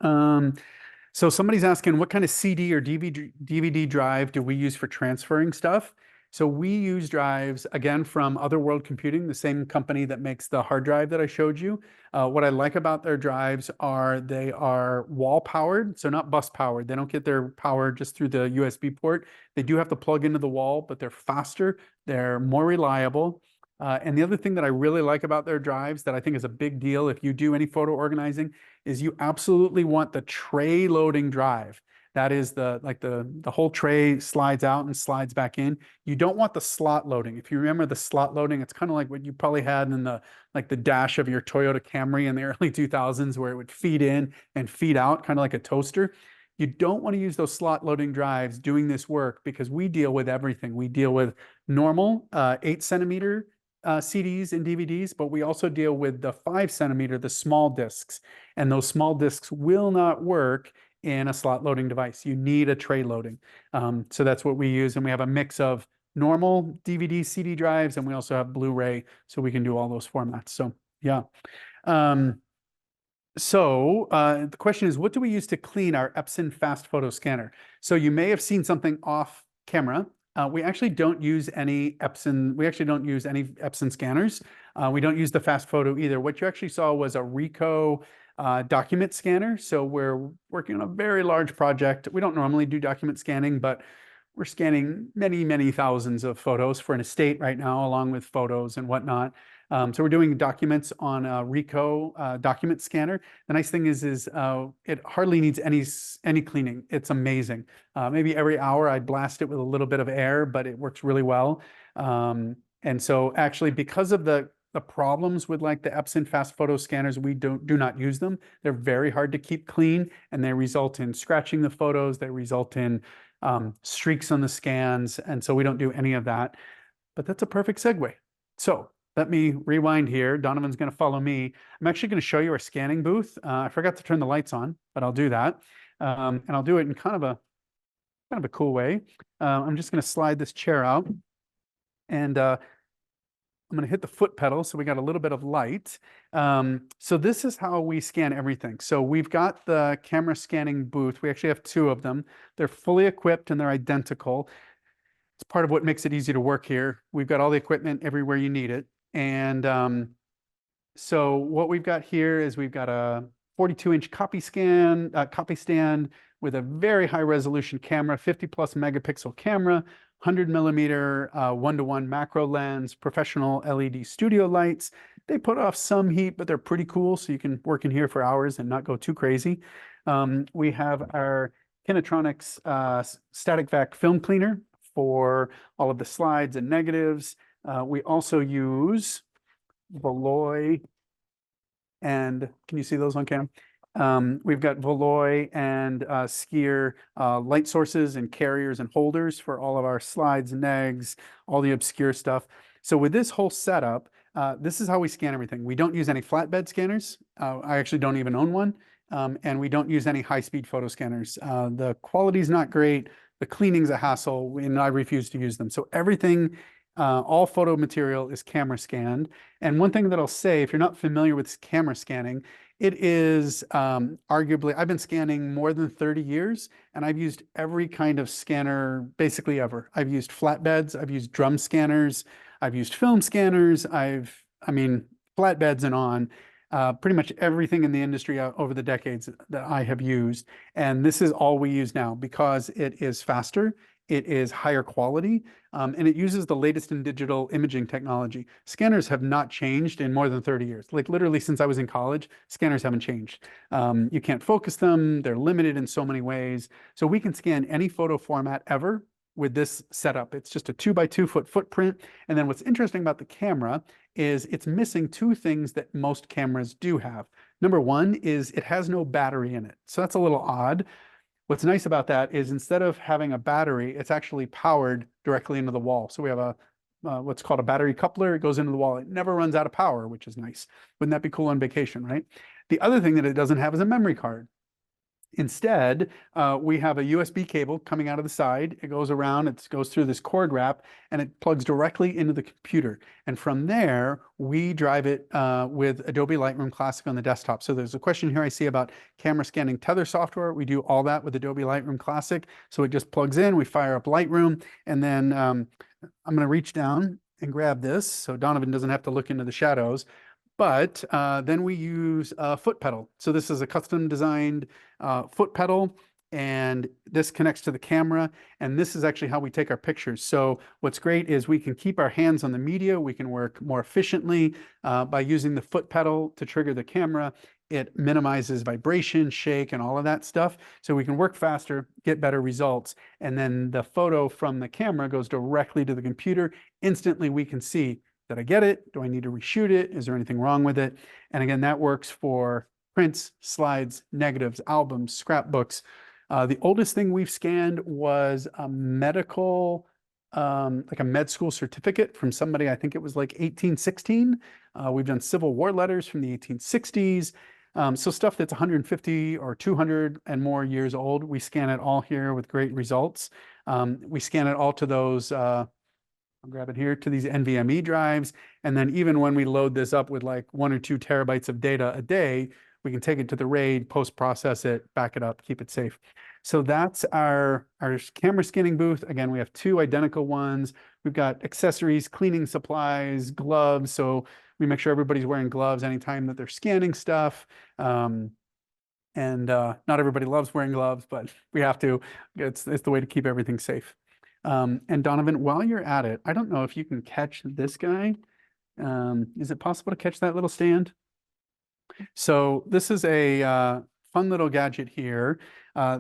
So somebody's asking, what kind of CD or DVD drive do we use for transferring stuff? So we use drives, again, from Otherworld Computing, the same company that makes the hard drive that I showed you. What I like about their drives are they are wall powered, so not bus powered. They don't get their power just through the USB port. They do have to plug into the wall, but they're faster, they're more reliable. And the other thing that I really like about their drives that I think is a big deal if you do any photo organizing is you absolutely want the tray loading drive. That is the whole tray slides out and slides back in. You don't want the slot loading. If you remember the slot loading, it's kind of like what you probably had in the dash of your Toyota Camry in the early 2000s where it would feed in and feed out, kind of like a toaster. You don't want to use those slot loading drives doing this work because we deal with everything. We deal with normal 8 centimeter CDs and DVDs, but we also deal with the 5 centimeter, the small discs. And those small discs will not work in a slot loading device. You need a tray loading. So that's what we use. And we have a mix of normal DVD, CD drives, and we also have Blu-ray, so we can do all those formats. So yeah. The question is, what do we use to clean our Epson Fast Photo Scanner? So you may have seen something off camera. We actually don't use any Epson. We actually don't use any Epson scanners. We don't use the Fast Photo either. What you actually saw was a Ricoh document scanner. So we're working on a very large project. We don't normally do document scanning, but we're scanning many, many thousands of photos for an estate right now, along with photos and whatnot. So we're doing documents on a Ricoh document scanner. The nice thing is it hardly needs any cleaning. It's amazing. Maybe every hour I'd blast it with a little bit of air, but it works really well. And so actually, because of the problems with like the Epson Fast Photo scanners, we do not use them. They're very hard to keep clean, and they result in scratching the photos. They result in streaks on the scans. And so we don't do any of that. But that's a perfect segue. So let me rewind here. Donovan's going to follow me. I'm actually going to show you our scanning booth. I forgot to turn the lights on, but I'll do that. And I'll do it in kind of a cool way. I'm just going to slide this chair out, and I'm going to hit the foot pedal, so we got a little bit of light. So this is how we scan everything. So we've got the camera scanning booth. We actually have 2 of them. They're fully equipped and they're identical. It's part of what makes it easy to work here. We've got all the equipment everywhere you need it. And so what we've got here is we've got a 42-inch copy stand with a very high resolution camera, 50+ megapixel camera, 100 millimeter 1:1 macro lens, professional LED studio lights. They put off some heat, but they're pretty cool, so you can work in here for hours and not go too crazy. We have our Kinetronics static vac film cleaner for all of the slides and negatives. We also use Veloy, and can you see those on cam? We've got Veloy and Skier light sources and carriers and holders for all of our slides, negs, all the obscure stuff. So with this whole setup, this is how we scan everything. We don't use any flatbed scanners. I actually don't even own one. And we don't use any high-speed photo scanners. The quality's not great. The cleaning's a hassle, and I refuse to use them. So everything, all photo material is camera scanned. And one thing that I'll say, if you're not familiar with camera scanning, it is arguably, I've been scanning more than 30 years, and I've used every kind of scanner basically ever. I've used flatbeds, I've used drum scanners, I've used film scanners, flatbeds and on. Pretty much everything in the industry over the decades that I have used. And this is all we use now because it is faster, it is higher quality, and it uses the latest in digital imaging technology. Scanners have not changed in more than 30 years. Like literally since I was in college, scanners haven't changed. You can't focus them, they're limited in so many ways. So we can scan any photo format ever with this setup. It's just a 2x2 foot footprint. And then what's interesting about the camera is it's missing 2 things that most cameras do have. Number one is it has no battery in it. So that's a little odd. What's nice about that is instead of having a battery, it's actually powered directly into the wall. So we have a what's called a battery coupler. It goes into the wall. It never runs out of power, which is nice. Wouldn't that be cool on vacation, right? The other thing that it doesn't have is a memory card. Instead, we have a USB cable coming out of the side. It goes around, it goes through this cord wrap, and it plugs directly into the computer. And from there, we drive it with Adobe Lightroom Classic on the desktop. So there's a question here I see about camera scanning tether software. We do all that with Adobe Lightroom Classic. So it just plugs in, we fire up Lightroom, and then I'm going to reach down and grab this so Donovan doesn't have to look into the shadows. But then we use a foot pedal. So this is a custom designed foot pedal, and this connects to the camera. And this is actually how we take our pictures. So what's great is we can keep our hands on the media. We can work more efficiently by using the foot pedal to trigger the camera. It minimizes vibration, shake, and all of that stuff. So we can work faster, get better results. And then the photo from the camera goes directly to the computer. Instantly, we can see, did I get it? Do I need to reshoot it? Is there anything wrong with it? And again, that works for prints, slides, negatives, albums, scrapbooks. The oldest thing we've scanned was a medical like a med school certificate from somebody, I think it was like 1816. We've done Civil War letters from the 1860s. So stuff that's 150 or 200 and more years old, we scan it all here with great results. We scan it all to those, I'll grab it here, to these NVMe drives. And then even when we load this up with like 1 or 2 terabytes of data a day, we can take it to the RAID, post-process it, back it up, keep it safe. So that's our camera scanning booth. Again, we have 2 identical ones. We've got accessories, cleaning supplies, gloves. So we make sure everybody's wearing gloves anytime that they're scanning stuff. Not everybody loves wearing gloves, but we have to. It's the way to keep everything safe. And Donovan, while you're at it, I don't know if you can catch this guy. Is it possible to catch that little stand? So this is a fun little gadget here.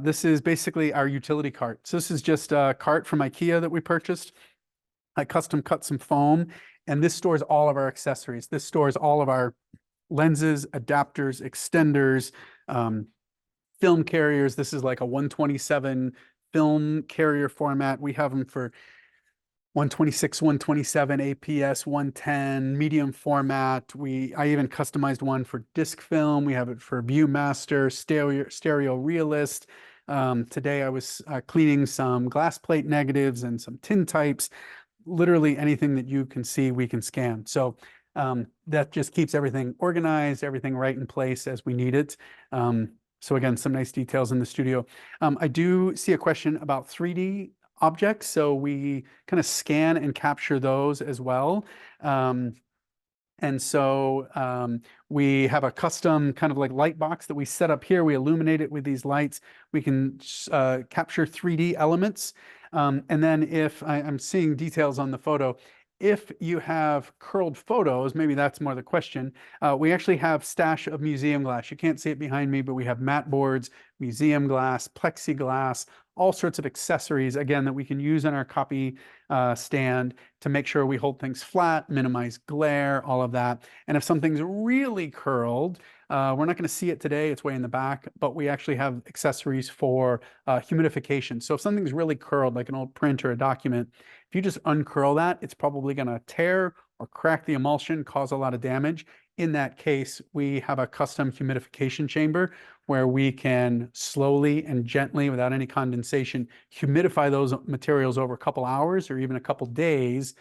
This is basically our utility cart. So this is just a cart from IKEA that we purchased. I custom cut some foam, and this stores all of our accessories. This stores all of our lenses, adapters, extenders, film carriers. This is like a 127 film carrier format. We have them for 126, 127, APS, 110, medium format. I even customized one for disc film. We have it for Viewmaster, stereo realist. Today I was cleaning some glass plate negatives and some tin types. Literally anything that you can see, we can scan. So that just keeps everything organized, everything right in place as we need it. So again, some nice details in the studio. I do see a question about 3D objects. So we kind of scan and capture those as well. And so we have a custom kind of like light box that we set up here. We illuminate it with these lights. We can capture 3D elements. And then if I'm seeing details on the photo, if you have curled photos, maybe that's more the question. We actually have stash of museum glass. You can't see it behind me, but we have mat boards, museum glass, plexiglass, all sorts of accessories, again, that we can use on our copy stand to make sure we hold things flat, minimize glare, all of that. And if something's really curled, we're not going to see it today, it's way in the back, but we actually have accessories for humidification. So if something's really curled, like an old print or a document, if you just uncurl that, it's probably going to tear or crack the emulsion, cause a lot of damage. In that case, we have a custom humidification chamber where we can slowly and gently, without any condensation, humidify those materials over a couple hours or even a couple days,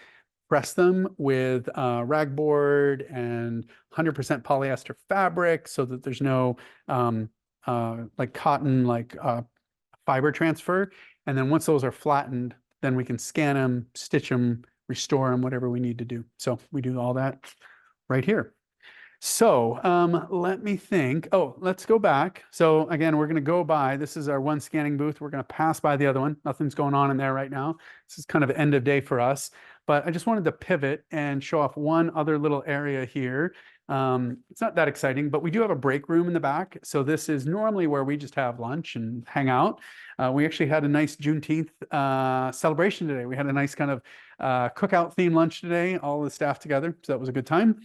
press them with ragboard and 100% polyester fabric so that there's no like cotton, like fiber transfer. And then once those are flattened, then we can scan them, stitch them, restore them, whatever we need to do. So we do all that right here. So let me think. Oh, let's go back. So again, we're going to go by. This is our one scanning booth. We're going to pass by the other one. Nothing's going on in there right now. This is kind of end of day for us. But I just wanted to pivot and show off one other little area here. It's not that exciting, but we do have a break room in the back. So this is normally where we just have lunch and hang out. We actually had a nice Juneteenth celebration today. We had a nice kind of cookout themed lunch today, all the staff together. So that was a good time.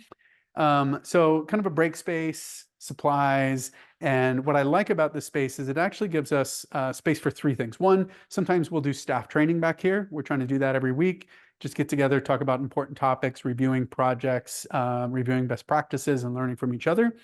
So kind of a break space, supplies, and what I like about this space is it actually gives us space for 3 things. One, sometimes we'll do staff training back here. We're trying to do that every week. Just get together, talk about important topics, reviewing projects, reviewing best practices, and learning from each other.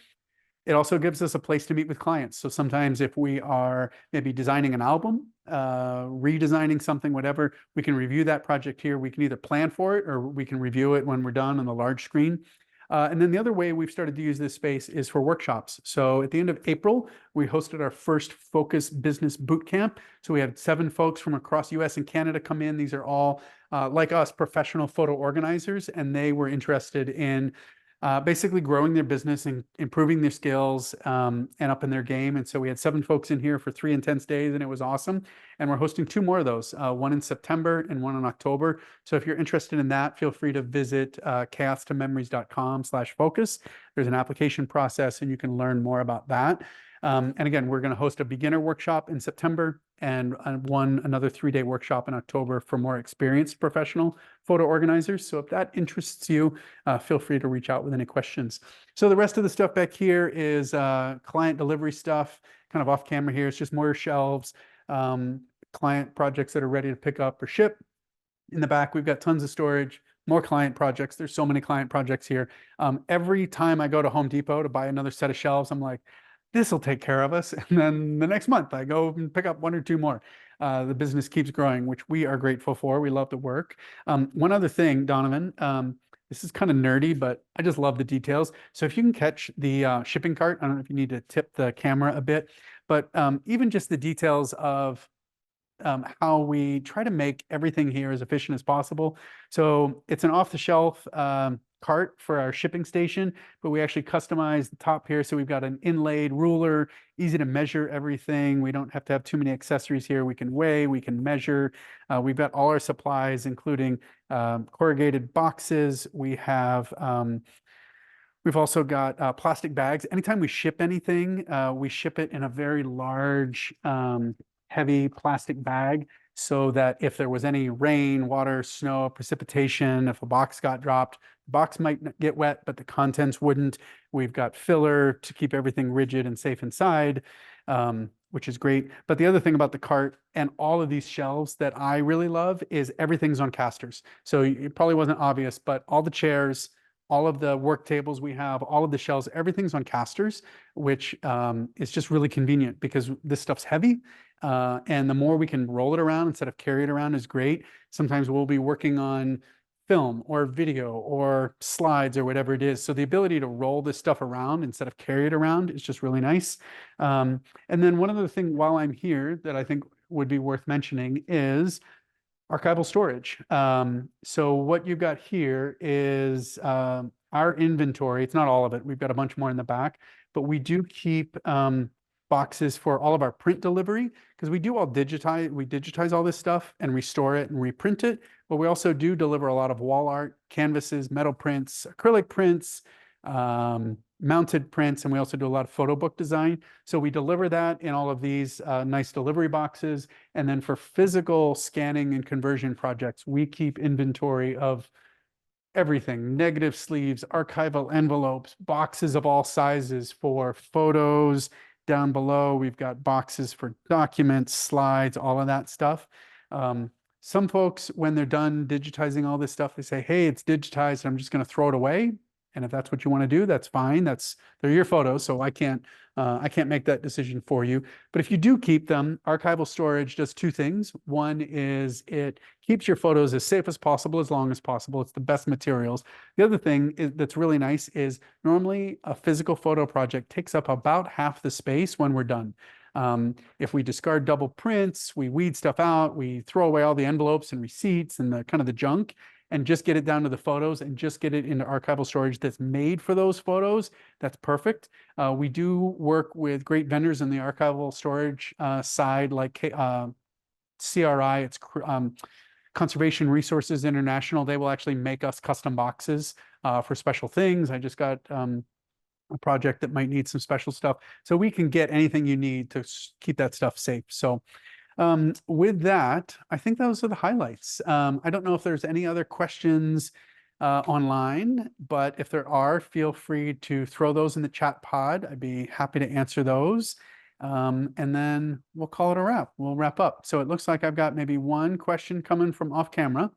It also gives us a place to meet with clients. So sometimes if we are maybe designing an album, redesigning something, whatever, we can review that project here. We can either plan for it or we can review it when we're done on the large screen. And then the other way we've started to use this space is for workshops. So at the end of April, we hosted our first Focus Business Bootcamp. So we had 7 folks from across US and Canada come in. These are all, like us, professional photo organizers, and they were interested in basically growing their business and improving their skills and up in their game. And so we had 7 folks in here for 3 intense days, and it was awesome. And we're hosting 2 more of those, one in September and one in October. So if you're interested in that, feel free to visit chaos2memories.com/focus. There's an application process, and you can learn more about that. And again, we're going to host a beginner workshop in September and another 3-day workshop in October for more experienced professional photo organizers. So if that interests you, feel free to reach out with any questions. So the rest of the stuff back here is client delivery stuff, kind of off camera here. It's just more shelves, client projects that are ready to pick up or ship. In the back, we've got tons of storage, more client projects. There's so many client projects here. Every time I go to Home Depot to buy another set of shelves, I'm like, this will take care of us. And then the next month, I go and pick up one or two more. The business keeps growing, which we are grateful for. We love the work. One other thing, Donovan, this is kind of nerdy, but I just love the details. So if you can catch the shipping cart, I don't know if you need to tip the camera a bit, but even just the details of how we try to make everything here as efficient as possible. So it's an off-the-shelf cart for our shipping station, but we actually customize the top here. So we've got an inlaid ruler, easy to measure everything. We don't have to have too many accessories here. We can weigh, we can measure. We've got all our supplies, including corrugated boxes. We have we've also got plastic bags. Anytime we ship anything, we ship it in a very large, heavy plastic bag so that if there was any rain, water, snow, precipitation, if a box got dropped, the box might get wet, but the contents wouldn't. We've got filler to keep everything rigid and safe inside, which is great. But the other thing about the cart and all of these shelves that I really love is everything's on casters. So it probably wasn't obvious, but all the chairs, all of the work tables we have, all of the shelves, everything's on casters, which is just really convenient because this stuff's heavy. And the more we can roll it around instead of carry it around is great. Sometimes we'll be working on film or video or slides or whatever it is. So the ability to roll this stuff around instead of carry it around is just really nice. And then one other thing while I'm here that I think would be worth mentioning is archival storage. So what you've got here is our inventory. It's not all of it. We've got a bunch more in the back, but we do keep boxes for all of our print delivery because we do all digitize. We digitize all this stuff and restore it and reprint it. But we also do deliver a lot of wall art, canvases, metal prints, acrylic prints, mounted prints, and we also do a lot of photo book design. So we deliver that in all of these nice delivery boxes. And then for physical scanning and conversion projects, we keep inventory of everything: negative sleeves, archival envelopes, boxes of all sizes for photos. Down below, we've got boxes for documents, slides, all of that stuff. Some folks, when they're done digitizing all this stuff, they say, hey, it's digitized, I'm just going to throw it away. And if that's what you want to do, that's fine. They're your photos, so I can't make that decision for you. But if you do keep them, archival storage does two things. One is it keeps your photos as safe as possible, as long as possible. It's the best materials. The other thing that's really nice is normally a physical photo project takes up about half the space when we're done. If we discard double prints, we weed stuff out, we throw away all the envelopes and receipts and the kind of the junk, and just get it down to the photos and just get it into archival storage that's made for those photos, that's perfect. We do work with great vendors in the archival storage side, like CRI, it's Conservation Resources International. They will actually make us custom boxes for special things. I just got a project that might need some special stuff. So we can get anything you need to keep that stuff safe. So with that, I think those are the highlights. I don't know if there's any other questions online, but if there are, feel free to throw those in the chat pod. I'd be happy to answer those. And then we'll call it a wrap. We'll wrap up. So it looks like I've got maybe one question coming from off camera.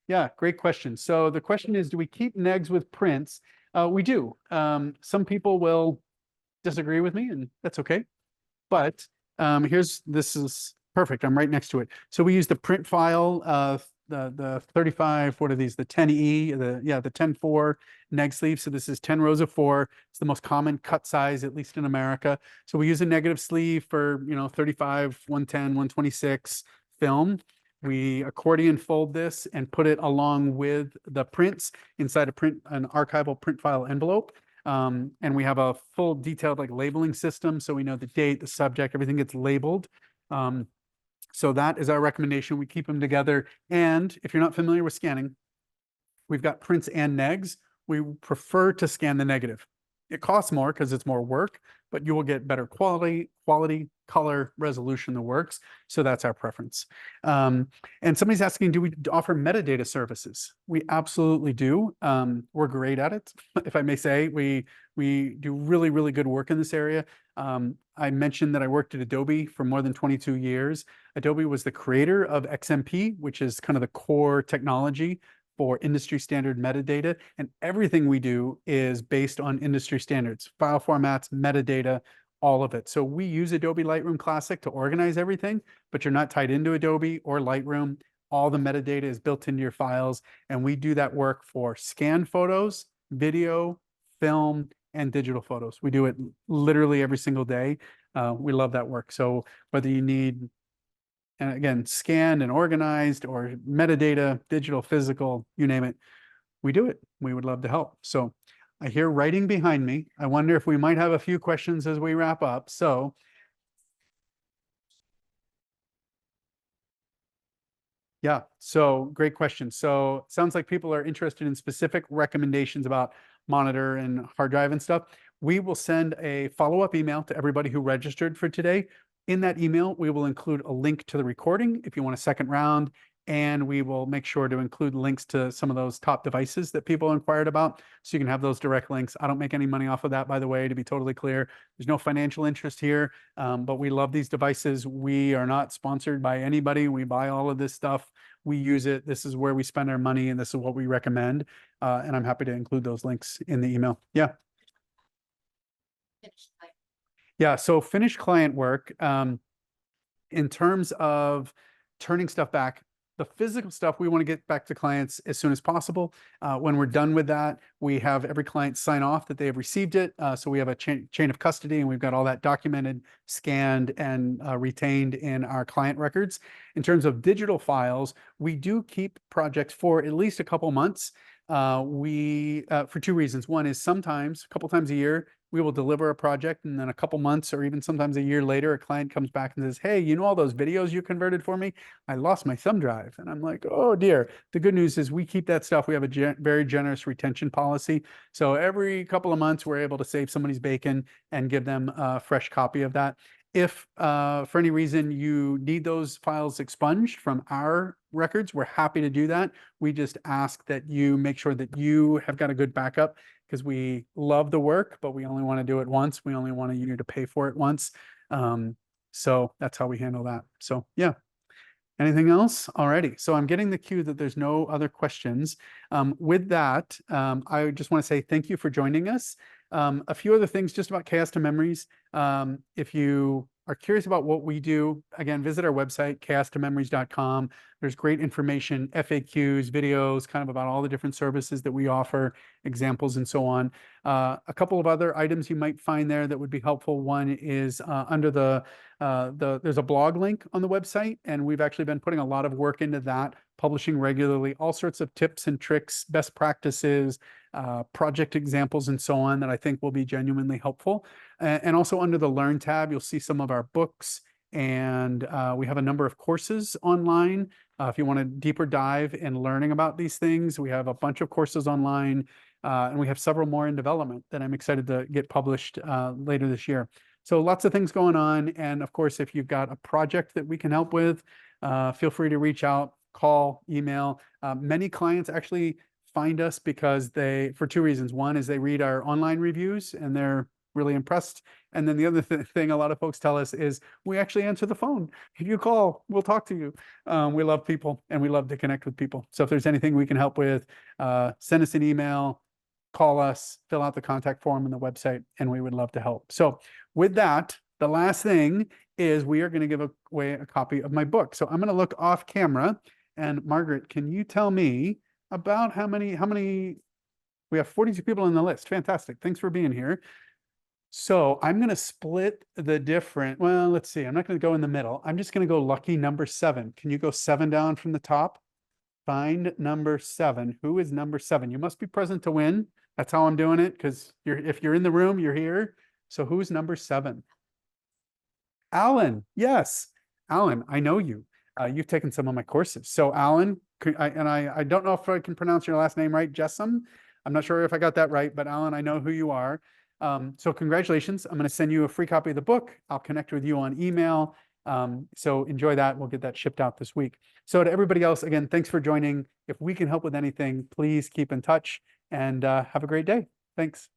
Yeah, great question. So the question is, do we keep negs with prints? We do. Some people will disagree with me, and that's okay. But this is perfect. I'm right next to it. So we use the print file, the 35, what are these? The 10E, the 10-4 neg sleeve. So this is 10 rows of 4. It's the most common cut size, at least in America. So we use a negative sleeve for, 35, 110, 126 film. We accordion fold this and put it along with the prints inside an archival print file envelope. And we have a full detailed labeling system. So we know the date, the subject, everything gets labeled. So that is our recommendation. We keep them together. And if you're not familiar with scanning, we've got prints and negs. We prefer to scan the negative. It costs more because it's more work, but you will get better quality, color, resolution, the works. So that's our preference. And somebody's asking, do we offer metadata services? We absolutely do. We're great at it, if I may say. We do really, really good work in this area. I mentioned that I worked at Adobe for more than 22 years. Adobe was the creator of XMP, which is kind of the core technology for industry standard metadata. And everything we do is based on industry standards, file formats, metadata, all of it. So we use Adobe Lightroom Classic to organize everything, but you're not tied into Adobe or Lightroom. All the metadata is built into your files. And we do that work for scanned photos, video, film, and digital photos. We do it literally every single day. We love that work. So whether you need, and again, scanned and organized or metadata, digital, physical, you name it, we do it. We would love to help. So I hear writing behind me. I wonder if we might have a few questions as we wrap up. So yeah, so great question. So sounds like people are interested in specific recommendations about monitor and hard drive and stuff. We will send a follow-up email to everybody who registered for today. In that email, we will include a link to the recording if you want a second round, and we will make sure to include links to some of those top devices that people inquired about, so you can have those direct links. I don't make any money off of that, by the way, to be totally clear. There's no financial interest here, but we love these devices. We are not sponsored by anybody. We buy all of this stuff. We use it. This is where we spend our money, and this is what we recommend. And I'm happy to include those links in the email. Yeah. Yeah, so finished client work, in terms of turning stuff back, the physical stuff, we want to get back to clients as soon as possible. When we're done with that, we have every client sign off that they have received it. So we have a chain of custody, and we've got all that documented, scanned, and retained in our client records. In terms of digital files, we do keep projects for at least a couple months. For two reasons. One is sometimes, a couple times a year, we will deliver a project, and then a couple months or even sometimes a year later, a client comes back and says, hey, you know all those videos you converted for me? I lost my thumb drive. And I'm like, oh dear. The good news is we keep that stuff. We have a very generous retention policy. So every couple of months, we're able to save somebody's bacon and give them a fresh copy of that. If for any reason you need those files expunged from our records, we're happy to do that. We just ask that you make sure that you have got a good backup, because we love the work, but we only want to do it once. We only want you to pay for it once. So that's how we handle that. So yeah. Anything else? Alrighty. So I'm getting the cue that there's no other questions. With that, I just want to say thank you for joining us. A few other things just about Chaos to Memories. If you are curious about what we do, again, visit our website, chaos2memories.com. There's great information, FAQs, videos, kind of about all the different services that we offer, examples, and so on. A couple of other items you might find there that would be helpful. One is under there's a blog link on the website, and we've actually been putting a lot of work into that, publishing regularly, all sorts of tips and tricks, best practices, project examples, and so on, that I think will be genuinely helpful. And also under the Learn tab, you'll see some of our books, and we have a number of courses online. If you want a deeper dive in learning about these things, we have a bunch of courses online, and we have several more in development that I'm excited to get published later this year. So lots of things going on. And of course, if you've got a project that we can help with, feel free to reach out, call, email. Many clients actually find us because for two reasons. One is they read our online reviews and they're really impressed. And then the other thing a lot of folks tell us is we actually answer the phone. If you call, we'll talk to you. We love people, and we love to connect with people. So if there's anything we can help with, send us an email, call us, fill out the contact form on the website, and we would love to help. So with that, the last thing is we are going to give away a copy of my book. So I'm going to look off camera, and Margaret, can you tell me about how many, we have 42 people on the list. Fantastic. Thanks for being here. So I'm going to split the different, well, let's see. I'm not going to go in the middle. I'm just going to go lucky number 7. Can you go 7 down from the top? Find number 7. Who is number 7? You must be present to win. That's how I'm doing it, because if you're in the room, you're here. So who's number 7? Alan. Yes. Alan, I know you. You've taken some of my courses. So Alan, I don't know if I can pronounce your last name right, Jessam. I'm not sure if I got that right, but Alan, I know who you are. So congratulations. I'm going to send you a free copy of the book. I'll connect with you on email. So enjoy that. We'll get that shipped out this week. So to everybody else, again, thanks for joining. If we can help with anything, please keep in touch and have a great day. Thanks.